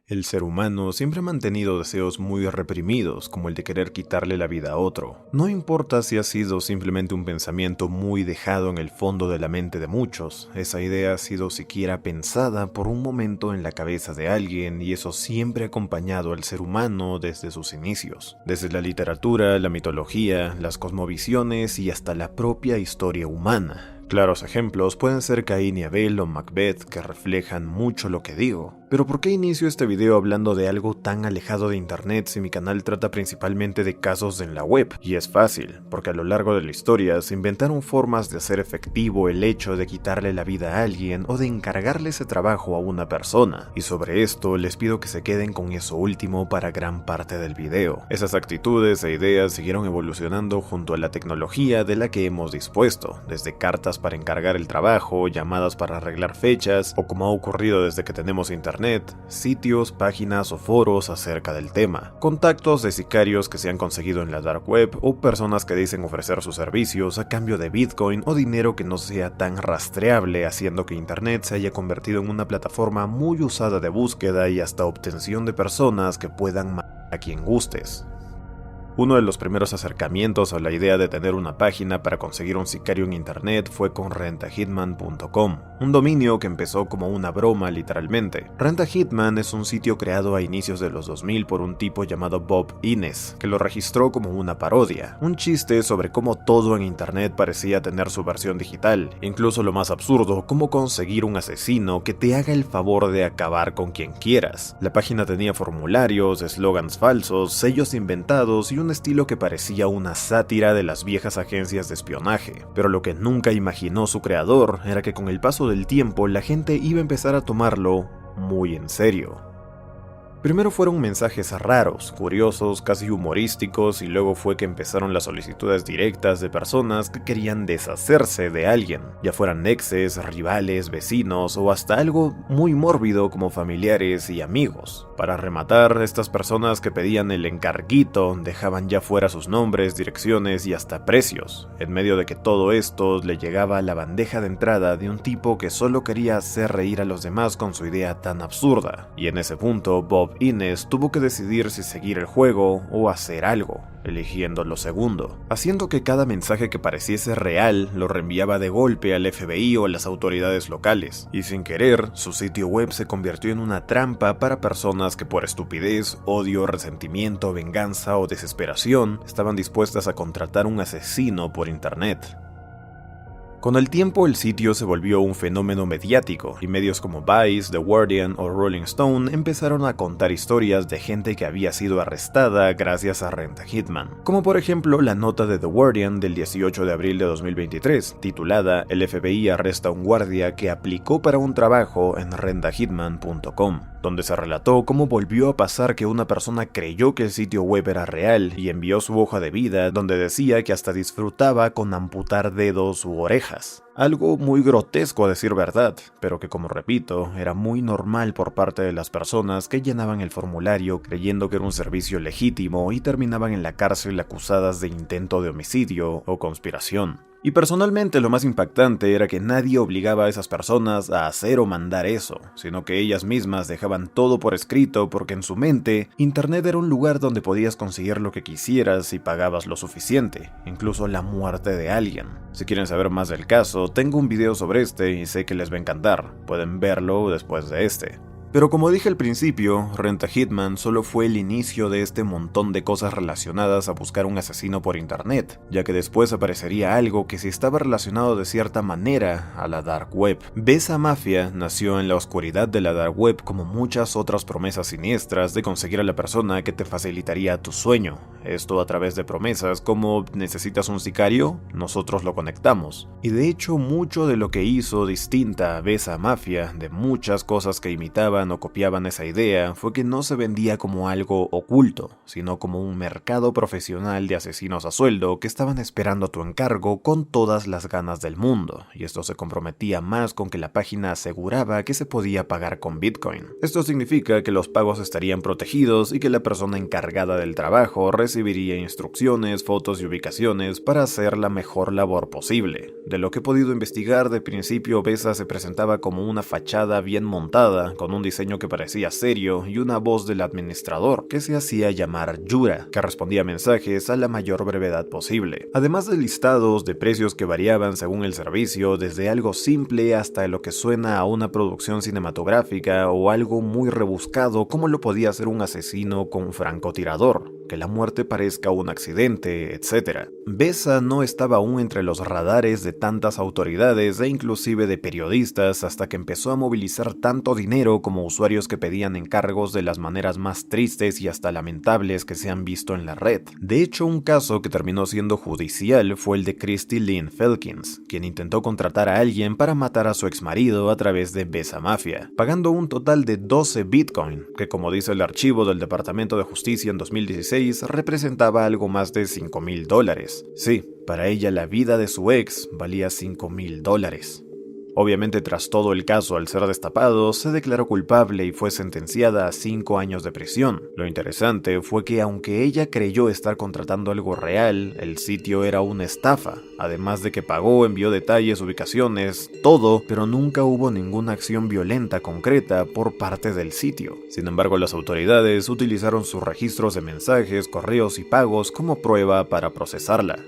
El ser humano siempre ha mantenido deseos muy reprimidos, como el de querer quitarle la vida a otro. No importa si ha sido simplemente un pensamiento muy dejado en el fondo de la mente de muchos, esa idea ha sido siquiera pensada por un momento en la cabeza de alguien y eso siempre ha acompañado al ser humano desde sus inicios. Desde la literatura, la mitología, las cosmovisiones y hasta la propia historia humana. Claros ejemplos pueden ser Caín y Abel o Macbeth, que reflejan mucho lo que digo. Pero ¿por qué inicio este video hablando de algo tan alejado de internet si mi canal trata principalmente de casos en la web? Y es fácil, porque a lo largo de la historia se inventaron formas de hacer efectivo el hecho de quitarle la vida a alguien o de encargarle ese trabajo a una persona. Y sobre esto les pido que se queden con eso último para gran parte del video. Esas actitudes e ideas siguieron evolucionando junto a la tecnología de la que hemos dispuesto, desde cartas para encargar el trabajo, llamadas para arreglar fechas, o como ha ocurrido desde que tenemos internet, sitios, páginas o foros acerca del tema, contactos de sicarios que se han conseguido en la dark web o personas que dicen ofrecer sus servicios a cambio de Bitcoin o dinero que no sea tan rastreable, haciendo que internet se haya convertido en una plataforma muy usada de búsqueda y hasta obtención de personas que puedan matar a quien gustes. Uno de los primeros acercamientos a la idea de tener una página para conseguir un sicario en internet fue con rentahitman.com, un dominio que empezó como una broma literalmente. Rentahitman es un sitio creado a inicios de los 2000 por un tipo llamado Bob Innes, que lo registró como una parodia, un chiste sobre cómo todo en internet parecía tener su versión digital, incluso lo más absurdo, cómo conseguir un asesino que te haga el favor de acabar con quien quieras. La página tenía formularios, eslogans falsos, sellos inventados y un estilo que parecía una sátira de las viejas agencias de espionaje, pero lo que nunca imaginó su creador era que con el paso del tiempo la gente iba a empezar a tomarlo muy en serio. Primero fueron mensajes raros, curiosos, casi humorísticos y luego fue que empezaron las solicitudes directas de personas que querían deshacerse de alguien, ya fueran exes, rivales, vecinos o hasta algo muy mórbido como familiares y amigos. Para rematar, estas personas que pedían el encarguito dejaban ya fuera sus nombres, direcciones y hasta precios, en medio de que todo esto le llegaba a la bandeja de entrada de un tipo que solo quería hacer reír a los demás con su idea tan absurda. Y en ese punto, Bob Innes tuvo que decidir si seguir el juego o hacer algo, eligiendo lo segundo, haciendo que cada mensaje que pareciese real lo reenviaba de golpe al FBI o a las autoridades locales, y sin querer, su sitio web se convirtió en una trampa para personas que por estupidez, odio, resentimiento, venganza o desesperación estaban dispuestas a contratar un asesino por internet. Con el tiempo el sitio se volvió un fenómeno mediático y medios como Vice, The Guardian o Rolling Stone empezaron a contar historias de gente que había sido arrestada gracias a Rentahitman, como por ejemplo la nota de The Guardian del 18 de abril de 2023, titulada "El FBI arresta a un guardia que aplicó para un trabajo en rentahitman.com", donde se relató cómo volvió a pasar que una persona creyó que el sitio web era real y envió su hoja de vida donde decía que hasta disfrutaba con amputar dedos u orejas. Algo muy grotesco a decir verdad, pero que como repito, era muy normal por parte de las personas que llenaban el formulario creyendo que era un servicio legítimo y terminaban en la cárcel acusadas de intento de homicidio o conspiración. Y personalmente lo más impactante era que nadie obligaba a esas personas a hacer o mandar eso, sino que ellas mismas dejaban todo por escrito porque en su mente, internet era un lugar donde podías conseguir lo que quisieras si pagabas lo suficiente, incluso la muerte de alguien. Si quieren saber más del caso, tengo un video sobre este y sé que les va a encantar, pueden verlo después de este. Pero como dije al principio, Rentahitman solo fue el inicio de este montón de cosas relacionadas a buscar un asesino por internet, ya que después aparecería algo que sí estaba relacionado de cierta manera a la dark web. Besa Mafia nació en la oscuridad de la dark web como muchas otras promesas siniestras de conseguir a la persona que te facilitaría tu sueño. Esto a través de promesas como ¿necesitas un sicario? Nosotros lo conectamos. Y de hecho mucho de lo que hizo distinta a Besa Mafia, de muchas cosas que imitaban o copiaban esa idea, fue que no se vendía como algo oculto, sino como un mercado profesional de asesinos a sueldo que estaban esperando tu encargo con todas las ganas del mundo, y esto se comprometía más con que la página aseguraba que se podía pagar con Bitcoin. Esto significa que los pagos estarían protegidos y que la persona encargada del trabajo recibiría instrucciones, fotos y ubicaciones para hacer la mejor labor posible. De lo que he podido investigar, de principio Besa se presentaba como una fachada bien montada, con un diseño que parecía serio y una voz del administrador, que se hacía llamar Yura, que respondía mensajes a la mayor brevedad posible. Además de listados de precios que variaban según el servicio, desde algo simple hasta lo que suena a una producción cinematográfica o algo muy rebuscado como lo podía hacer un asesino con francotirador, que la muerte parezca un accidente, etc. Besa no estaba aún entre los radares de tantas autoridades e inclusive de periodistas hasta que empezó a movilizar tanto dinero como usuarios que pedían encargos de las maneras más tristes y hasta lamentables que se han visto en la red. De hecho, un caso que terminó siendo judicial fue el de Christy Lynn Felkins, quien intentó contratar a alguien para matar a su exmarido a través de Besa Mafia, pagando un total de 12 Bitcoin, que como dice el archivo del Departamento de Justicia en 2016, representaba algo más de $5,000. Sí, para ella la vida de su ex valía $5,000. Obviamente, tras todo el caso al ser destapado, se declaró culpable y fue sentenciada a 5 años de prisión. Lo interesante fue que aunque ella creyó estar contratando algo real, el sitio era una estafa, además de que pagó, envió detalles, ubicaciones, todo, pero nunca hubo ninguna acción violenta concreta por parte del sitio. Sin embargo, las autoridades utilizaron sus registros de mensajes, correos y pagos como prueba para procesarla.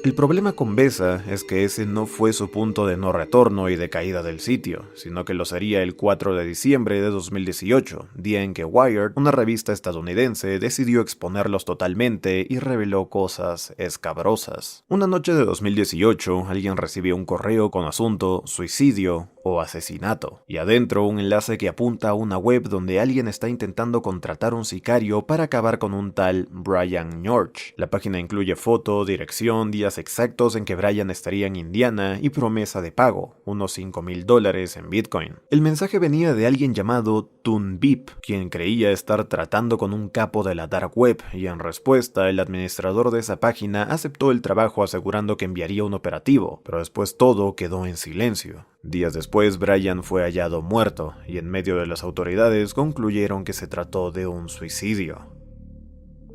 El problema con Besa es que ese no fue su punto de no retorno y de caída del sitio, sino que lo sería el 4 de diciembre de 2018, día en que Wired, una revista estadounidense, decidió exponerlos totalmente y reveló cosas escabrosas. Una noche de 2018, alguien recibió un correo con asunto suicidio o asesinato, y adentro un enlace que apunta a una web donde alguien está intentando contratar un sicario para acabar con un tal Brian George. La página incluye foto, dirección, días exactos en que Brian estaría en Indiana y promesa de pago, unos $5,000 en Bitcoin. El mensaje venía de alguien llamado Tunbip, quien creía estar tratando con un capo de la dark web, y en respuesta el administrador de esa página aceptó el trabajo asegurando que enviaría un operativo, pero después todo quedó en silencio. Días después, Brian fue hallado muerto, y en medio de las autoridades concluyeron que se trató de un suicidio.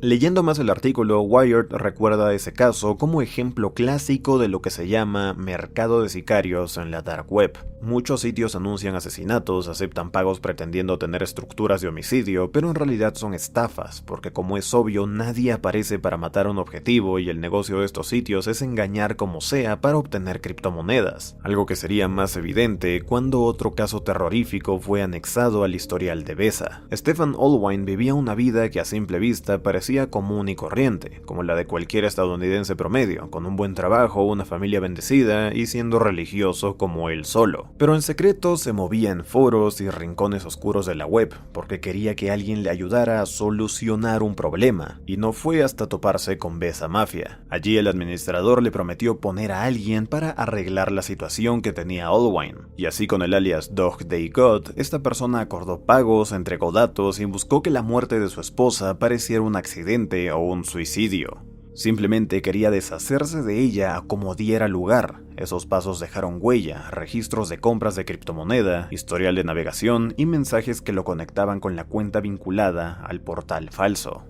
Leyendo más el artículo, Wired recuerda ese caso como ejemplo clásico de lo que se llama mercado de sicarios en la dark web. Muchos sitios anuncian asesinatos, aceptan pagos pretendiendo tener estructuras de homicidio, pero en realidad son estafas, porque como es obvio, nadie aparece para matar a un objetivo y el negocio de estos sitios es engañar como sea para obtener criptomonedas, algo que sería más evidente cuando otro caso terrorífico fue anexado al historial de Besa. Stefan Allwine vivía una vida que a simple vista parecía común y corriente, como la de cualquier estadounidense promedio, con un buen trabajo, una familia bendecida y siendo religioso como él solo. Pero en secreto se movía en foros y rincones oscuros de la web, porque quería que alguien le ayudara a solucionar un problema, y no fue hasta toparse con Besa Mafia. Allí el administrador le prometió poner a alguien para arreglar la situación que tenía Allwine, y así con el alias Dog Day God, esta persona acordó pagos, entregó datos y buscó que la muerte de su esposa pareciera un accidente o un suicidio. Simplemente quería deshacerse de ella a como diera lugar. Esos pasos dejaron huella, registros de compras de criptomoneda, historial de navegación y mensajes que lo conectaban con la cuenta vinculada al portal falso.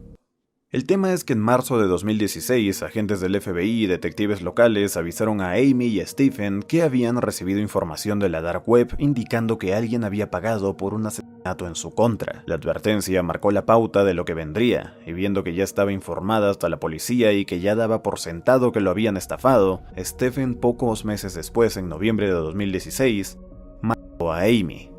El tema es que en marzo de 2016, agentes del FBI y detectives locales avisaron a Amy y a Stephen que habían recibido información de la dark web indicando que alguien había pagado por un asesinato en su contra. La advertencia marcó la pauta de lo que vendría, y viendo que ya estaba informada hasta la policía y que ya daba por sentado que lo habían estafado, Stephen pocos meses después, en noviembre de 2016, mató a Amy.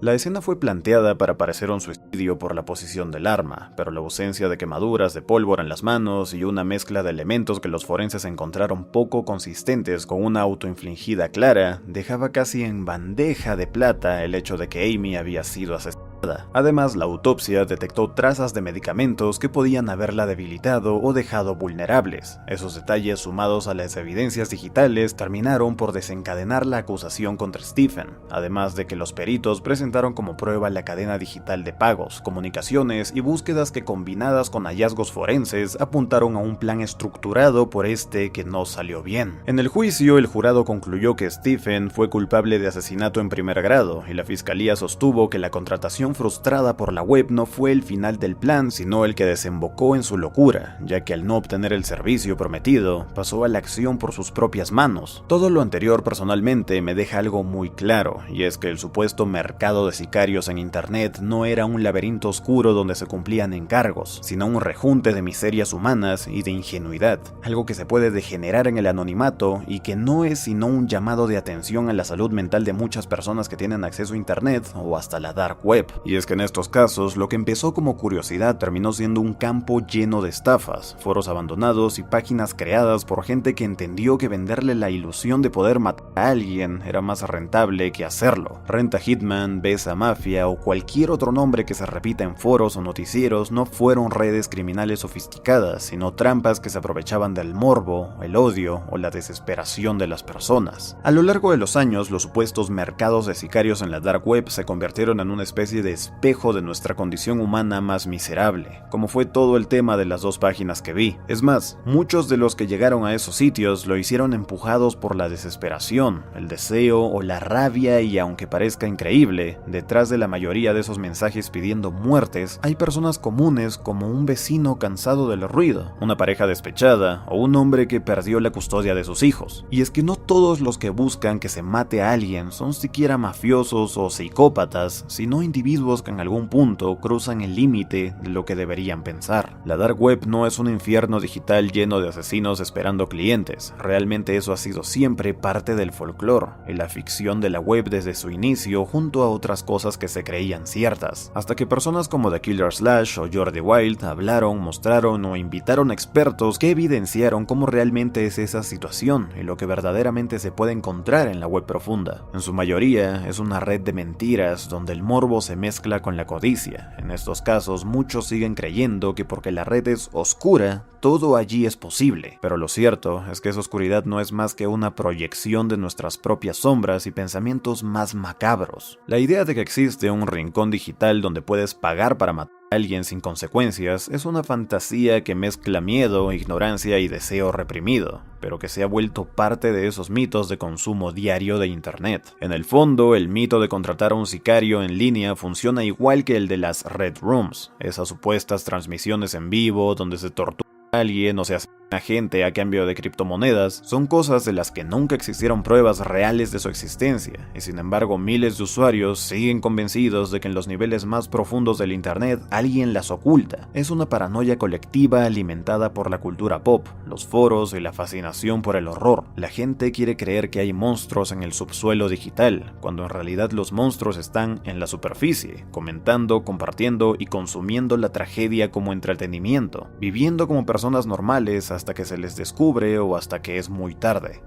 La escena fue planteada para parecer un suicidio por la posición del arma, pero la ausencia de quemaduras de pólvora en las manos y una mezcla de elementos que los forenses encontraron poco consistentes con una autoinfligida clara, dejaba casi en bandeja de plata el hecho de que Amy había sido asesinada. Además, la autopsia detectó trazas de medicamentos que podían haberla debilitado o dejado vulnerables. Esos detalles, sumados a las evidencias digitales, terminaron por desencadenar la acusación contra Stephen, además de que los peritos presentaron como prueba la cadena digital de pagos, comunicaciones y búsquedas que, combinadas con hallazgos forenses, apuntaron a un plan estructurado por este que no salió bien. En el juicio, el jurado concluyó que Stephen fue culpable de asesinato en primer grado y la fiscalía sostuvo que la contratación tan frustrada por la web no fue el final del plan, sino el que desembocó en su locura, ya que al no obtener el servicio prometido, pasó a la acción por sus propias manos. Todo lo anterior personalmente me deja algo muy claro, y es que el supuesto mercado de sicarios en internet no era un laberinto oscuro donde se cumplían encargos, sino un rejunte de miserias humanas y de ingenuidad, algo que se puede degenerar en el anonimato y que no es sino un llamado de atención a la salud mental de muchas personas que tienen acceso a internet o hasta la dark web. Y es que en estos casos, lo que empezó como curiosidad terminó siendo un campo lleno de estafas, foros abandonados y páginas creadas por gente que entendió que venderle la ilusión de poder matar a alguien era más rentable que hacerlo. Renta Hitman, Besa Mafia o cualquier otro nombre que se repita en foros o noticieros no fueron redes criminales sofisticadas, sino trampas que se aprovechaban del morbo, el odio o la desesperación de las personas. A lo largo de los años, los supuestos mercados de sicarios en la dark web se convirtieron en una especie de espejo de nuestra condición humana más miserable, como fue todo el tema de las dos páginas que vi. Es más, muchos de los que llegaron a esos sitios lo hicieron empujados por la desesperación, el deseo o la rabia, y aunque parezca increíble, detrás de la mayoría de esos mensajes pidiendo muertes, hay personas comunes como un vecino cansado del ruido, una pareja despechada o un hombre que perdió la custodia de sus hijos. Y es que no todos los que buscan que se mate a alguien son siquiera mafiosos o psicópatas, sino individuos que en algún punto cruzan el límite de lo que deberían pensar. La dark web no es un infierno digital lleno de asesinos esperando clientes. Realmente eso ha sido siempre parte del folclore y la ficción de la web desde su inicio, junto a otras cosas que se creían ciertas, hasta que personas como The Killer Slash o Jordi Wild hablaron, mostraron o invitaron expertos que evidenciaron cómo realmente es esa situación y lo que verdaderamente se puede encontrar en la web profunda. En su mayoría es una red de mentiras donde el morbo se mezcla con la codicia. En estos casos muchos siguen creyendo que porque la red es oscura, todo allí es posible, pero lo cierto es que esa oscuridad no es más que una proyección de nuestras propias sombras y pensamientos más macabros. La idea de que existe un rincón digital donde puedes pagar para matar a alguien sin consecuencias es una fantasía que mezcla miedo, ignorancia y deseo reprimido, pero que se ha vuelto parte de esos mitos de consumo diario de internet. En el fondo, el mito de contratar a un sicario en línea funciona igual que el de las Red Rooms, esas supuestas transmisiones en vivo donde se tortura a alguien o se asesina a gente a cambio de criptomonedas. Son cosas de las que nunca existieron pruebas reales de su existencia, y sin embargo miles de usuarios siguen convencidos de que en los niveles más profundos del internet alguien las oculta. Es una paranoia colectiva alimentada por la cultura pop, los foros y la fascinación por el horror. La gente quiere creer que hay monstruos en el subsuelo digital, cuando en realidad los monstruos están en la superficie, comentando, compartiendo y consumiendo la tragedia como entretenimiento, viviendo como personas normales hasta que se les descubre o hasta que es muy tarde.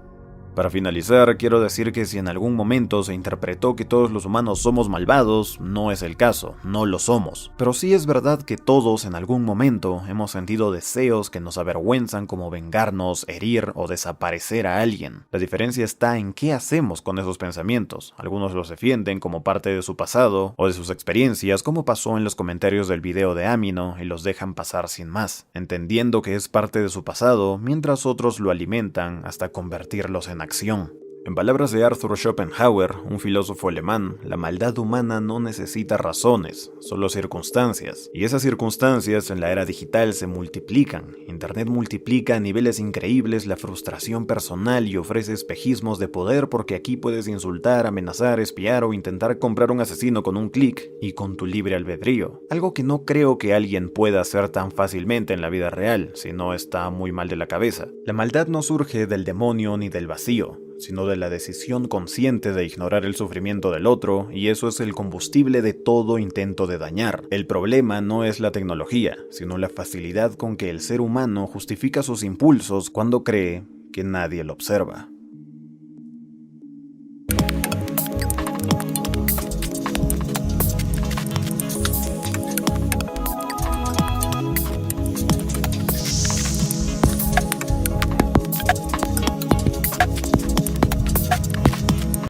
Para finalizar, quiero decir que si en algún momento se interpretó que todos los humanos somos malvados, no es el caso, no lo somos. Pero sí es verdad que todos en algún momento hemos sentido deseos que nos avergüenzan, como vengarnos, herir o desaparecer a alguien. La diferencia está en qué hacemos con esos pensamientos. Algunos los defienden como parte de su pasado o de sus experiencias, como pasó en los comentarios del video de Amino, y los dejan pasar sin más, entendiendo que es parte de su pasado, mientras otros lo alimentan hasta convertirlos en acción. En palabras de Arthur Schopenhauer, un filósofo alemán, la maldad humana no necesita razones, solo circunstancias. Y esas circunstancias en la era digital se multiplican. Internet multiplica a niveles increíbles la frustración personal y ofrece espejismos de poder, porque aquí puedes insultar, amenazar, espiar o intentar comprar un asesino con un clic y con tu libre albedrío. Algo que no creo que alguien pueda hacer tan fácilmente en la vida real, si no está muy mal de la cabeza. La maldad no surge del demonio ni del vacío, sino de la decisión consciente de ignorar el sufrimiento del otro, y eso es el combustible de todo intento de dañar. El problema no es la tecnología, sino la facilidad con que el ser humano justifica sus impulsos cuando cree que nadie lo observa.